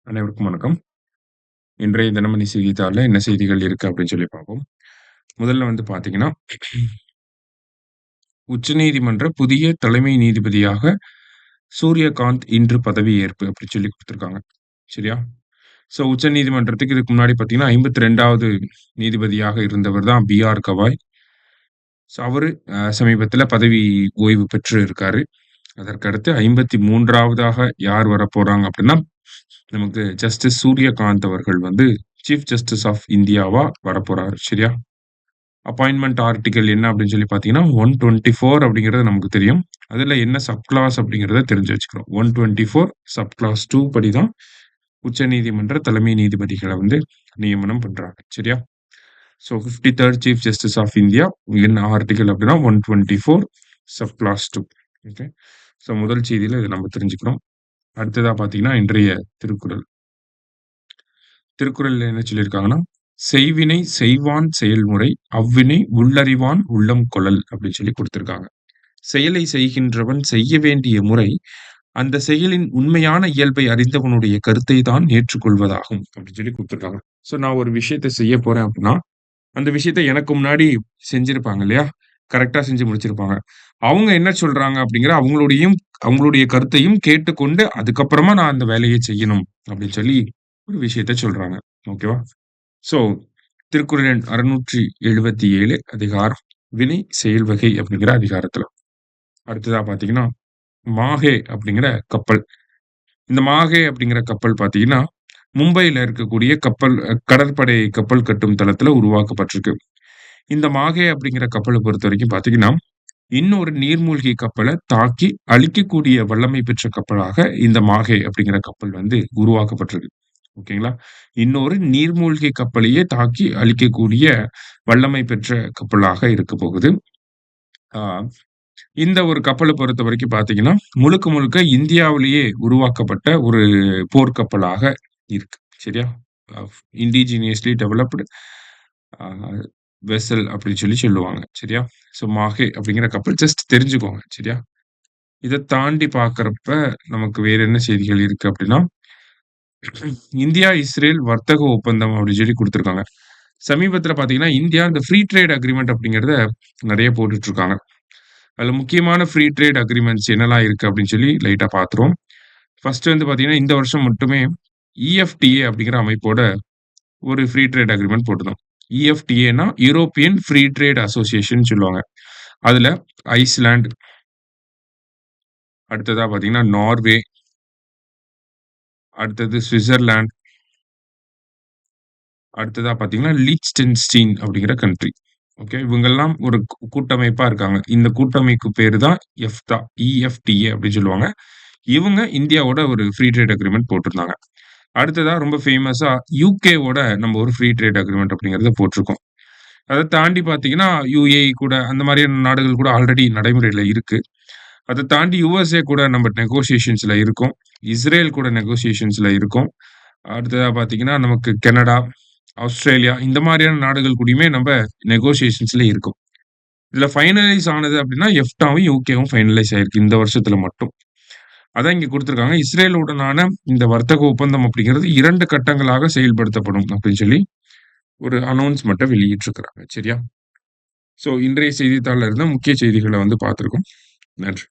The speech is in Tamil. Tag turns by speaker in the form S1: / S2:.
S1: அனைவருக்கும் வணக்கம். இன்றைய தினமணி செய்தித்தாள்ல என்ன செய்திகள் இருக்கு அப்படின்னு சொல்லி பார்ப்போம். முதல்ல வந்து பார்த்தீங்கன்னா, உச்சநீதிமன்ற புதிய தலைமை நீதிபதியாக சூரியகாந்த் இன்று பதவியேற்பு அப்படின்னு சொல்லி குடுத்துருக்காங்க. சரியா? ஸோ உச்சநீதிமன்றத்துக்கு இதுக்கு முன்னாடி பார்த்தீங்கன்னா, 52வது நீதிபதியாக இருந்தவர் தான் பி.ஆர். கவாய். ஸோ அவரு சமீபத்தில பதவி ஓய்வு பெற்று இருக்காரு. அதற்கு அடுத்து 53வதாக யார் வரப்போறாங்க அப்படின்னா, நமக்கு ஜஸ்டிஸ் சூரியகாந்த் அவர்கள் வந்து சீஃப் ஜஸ்டிஸ் ஆஃப் இந்தியாவா வரப்போறாரு. சரியா? அப்பாயின்ட்மென்ட் ஆர்டிக்கிள் என்ன அப்படின்னு சொல்லி பார்த்தீங்கன்னா, 124 அப்படிங்கிறது நமக்கு தெரியும். அதுல என்ன சப் கிளாஸ் அப்படிங்கிறத தெரிஞ்சு வச்சுக்கிறோம். 124 சப் கிளாஸ் 2 படி தான் உச்சநீதிமன்ற தலைமை நீதிபதிகள வந்து நியமனம் பண்றாங்க. சரியா? So 53rd chief justice of India என்ன ஆர்டிக்கிள் அப்படின்னா 124 சப் கிளாஸ் 2. ஓகே. ஸோ முதல் செய்தியில இத நம்ம தெரிஞ்சுக்கிறோம். அடுத்ததா பார்த்தீங்கன்னா, இன்றைய திருக்குறள். திருக்குறள்ல என்ன சொல்லியிருக்காங்கன்னா, "செய்வினை செய்வான் செயல்முறை அவ்வினை உள்ளறிவான் உள்ளம் கொளல்" அப்படின்னு சொல்லி குடுத்திருக்காங்க. செயலை செய்கின்றவன் செய்ய வேண்டிய முறை, அந்த செயலின் உண்மையான இயல்பை அறிந்தவனுடைய கருத்தை தான் ஏற்றுக்கொள்வதாகும் அப்படின்னு சொல்லி குடுத்திருக்காங்க. ஸோ நான் ஒரு விஷயத்த செய்ய போறேன் அப்படின்னா, அந்த விஷயத்த எனக்கு முன்னாடி செஞ்சிருப்பாங்க இல்லையா? கரெக்ட்டா செஞ்சு முடிச்சிருப்பாங்க. அவங்க என்ன சொல்றாங்க அப்படிங்கிற அவங்களுடைய கருத்தையும் கேட்டுக்கொண்டு, அதுக்கப்புறமா நான் அந்த வேலைய செய்யணும் அப்படின்னு சொல்லி ஒரு விஷயத்த சொல்றாங்க. ஓகேவா? ஸோ திருக்குறள் எண் 677 அதிகாரம் வினை செயல் வகை அப்படிங்கிற அதிகாரத்துல. அடுத்ததா பார்த்தீங்கன்னா, மாஹே அப்படிங்கிற கப்பல். இந்த மாஹே அப்படிங்கிற கப்பல் பார்த்தீங்கன்னா, மும்பையில இருக்கக்கூடிய கடற்படை கப்பல் கட்டும் தளத்துல உருவாக்கப்பட்டிருக்கு. இந்த மாஹே அப்படிங்கிற கப்பல பொறுத்தவரைக்கும் பார்த்தீங்கன்னா, இன்னொரு நீர்மூழ்கி கப்பல தாக்கி அழிக்கக்கூடிய வல்லமை பெற்ற கப்பலாக இந்த மாஹே அப்படிங்கிற கப்பல் வந்து உருவாக்கப்பட்டிருக்கு. ஓகேங்களா? இன்னொரு நீர்மூழ்கி கப்பலையே தாக்கி அழிக்கக்கூடிய வல்லமை பெற்ற கப்பலாக இருக்க போகுது. ஆ இந்த ஒரு கப்பல பொறுத்தவரைக்கும் பார்த்தீங்கன்னா, முழுக்க முழுக்க இந்தியாவிலேயே உருவாக்கப்பட்ட ஒரு போர்க்கப்பலாக இருக்கு. சரியா? அ இண்டிஜினியஸ்லி டெவலப்டு அ வெஸல் அப்படின்னு சொல்லி சொல்லுவாங்க. சரியா? ஸோ மாஹே அப்படிங்கிற கப்பல் ஜஸ்ட் தெரிஞ்சுக்கோங்க. சரியா? இத தாண்டி பார்க்கிறப்ப நமக்கு வேற என்ன செய்திகள் இருக்கு அப்படின்னா, இந்தியா, இஸ்ரேல் வர்த்தக ஒப்பந்தம் அப்படின்னு சொல்லி குடுத்திருக்காங்க. சமீபத்தில பார்த்தீங்கன்னா, இந்தியா இந்த ஃப்ரீ ட்ரேட் அக்ரீமெண்ட் அப்படிங்கிறத நெறைய போட்டுட்டு இருக்காங்க. அதுல முக்கியமான ஃப்ரீ ட்ரேட் அக்ரீமெண்ட்ஸ் என்னலாம் இருக்கு அப்படின்னு சொல்லி லைட்டா பார்த்துருவோம். ஃபர்ஸ்ட் வந்து பார்த்தீங்கன்னா, இந்த வருஷம் மட்டுமே இஎஃப்டிஏ அப்படிங்கிற அமைப்போட ஒரு ஃப்ரீ ட்ரேட் அக்ரீமெண்ட் போட்டிருந்தோம். இஎஃப்டிஏன்னா யூரோப்பியன் ஃப்ரீ ட்ரேட் அசோசியேஷன் சொல்லுவாங்க. அதுல ஐஸ்லேண்ட், அடுத்ததா பார்த்தீங்கன்னா நார்வே, அடுத்தது ஸ்விட்சர்லாந்து, அடுத்ததா பார்த்தீங்கன்னா லிechtenstein அப்படிங்கிற கண்ட்ரி. ஓகே. இவங்கெல்லாம் ஒரு கூட்டமைப்பா இருக்காங்க. இந்த கூட்டமைப்பு பேரு தான் எஃப்தா, இஎஃப்டிஏ அப்படின்னு சொல்லுவாங்க. இவங்க இந்தியாவோட ஒரு ஃப்ரீ ட்ரேட் அக்ரீமெண்ட் போட்டிருந்தாங்க. அடுத்ததா ரொம்ப ஃபேமஸா யுகேவோட நம்ம ஒரு ஃப்ரீ ட்ரேட் அக்ரீமெண்ட் அப்படிங்கிறத போட்டிருக்கோம். அத தாண்டி பார்த்தீங்கன்னா, யுஏஇ கூட அந்த மாதிரியான நாடுகள் கூட ஆல்ரெடி நடைமுறையில இருக்கு. அத தாண்டி யுஎஸ்ஏ கூட நம்ம நெகோசியேஷன்ஸ்ல இருக்கோம். இஸ்ரேல் கூட நெகோசியேஷன்ஸ்ல இருக்கோம். அடுத்ததா பார்த்தீங்கன்னா, நமக்கு கனடா, ஆஸ்திரேலியா இந்த மாதிரியான நாடுகள் கூடயுமே நம்ப நெகோசியேஷன்ஸ்ல இருக்கோம். இதுல ஃபைனலைஸ் ஆனது அப்படின்னா, எஃப்டாவும், யுகேவும் ஃபைனலைஸ் ஆயிருக்கு இந்த வருஷத்துல மட்டும். அதான் இங்க குடுத்திருக்காங்க. இஸ்ரேலுடனான இந்த வர்த்தக ஒப்பந்தம் அப்படிங்கிறது 2 கட்டங்களாக செயல்படுத்தப்படும் அப்படின்னு சொல்லி ஒரு அனௌன்ஸ்மென்ட்ட வெளியிட்டிருக்கிறாங்க. சரியா? ஸோ இன்றைய செய்தித்தாள்ல இருந்த முக்கிய செய்திகள வந்து பார்த்திருக்கோம். நன்றி.